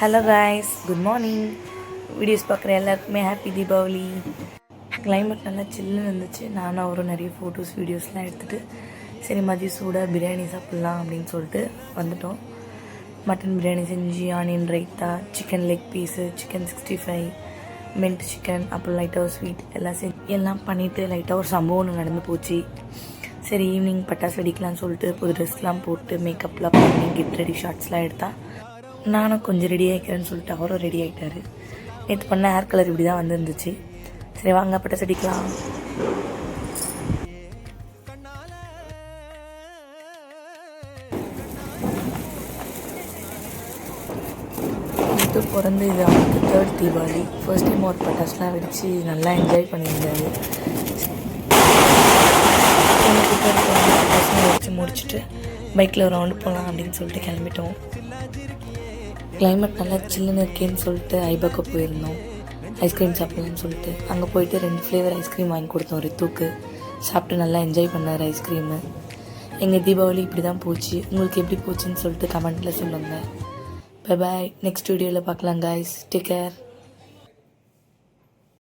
Hello guys, good morning. Videos பார்க்குற எல்லாருக்குமே happy Deepavali. Climate நல்லா சில்லுன்னு இருந்துச்சு. நானும் அவரும் நிறைய ஃபோட்டோஸ் வீடியோஸ்லாம் எடுத்துகிட்டு சரி மதியம் சூடாக பிரியாணி சாப்பிட்லாம் அப்படின்னு சொல்லிட்டு வந்துட்டோம். மட்டன் பிரியாணி செஞ்சு onion raita, chicken leg piece, chicken 65, mint chicken, அப்புறம் லைட்டாக ஸ்வீட் எல்லாம் பண்ணிவிட்டு லைட்டாக ஒரு சம்பவம் ஒன்று நடந்து போச்சு. சரி ஈவினிங் பட்டாசு வெடிக்கலாம்னு சொல்லிட்டு புது ட்ரெஸ்லாம் போட்டு மேக்கப்லாம் பண்ணி கெட் ரெடி ஷார்ட்ஸ்லாம் எடுத்தா நானும் கொஞ்சம் ரெடி ஆகிக்கிறேன்னு சொல்லிட்டு அவரும் ரெடி ஆகிட்டார். நேற்று பண்ண ஹேர் கலர் இப்படி தான் வந்துருந்துச்சு. சரி வாங்க பட்டாசு வெடிக்கலாம். பிறந்து இது அவருக்கு 3rd தீபாவளி. ஃபர்ஸ்ட் டைம் ஒரு பட்டாசுலாம் வெடித்து நல்லா என்ஜாய் பண்ணியிருந்தாரு. பட்டாசுலாம் வெடித்து முடிச்சுட்டு பைக்கில் ஒரு ரவுண்டு போகலாம் அப்படின்னு சொல்லிட்டு கிளம்பிட்டோம். கிளைமேட் நல்லா சில்லுன்னு இருக்கேன்னு சொல்லிட்டு ஐபாக்கோ போயிருந்தோம். ஐஸ்கிரீம் சாப்பிட்லான்னு சொல்லிட்டு அங்கே போயிட்டு 2 ஃப்ளேவர் ஐஸ்கிரீம் வாங்கி கொடுத்தோம். ரித்துக்கு சாப்பிட்டு நல்லா என்ஜாய் பண்ணார் ஐஸ்கிரீமு. எங்கள் தீபாவளி இப்படி தான் போச்சு. உங்களுக்கு எப்படி போச்சுன்னு சொல்லிட்டு கமெண்ட்டில் சொல்லுங்கள். Bye bye. நெக்ஸ்ட் வீடியோவில் பார்க்கலாம் காய்ஸ். Take care.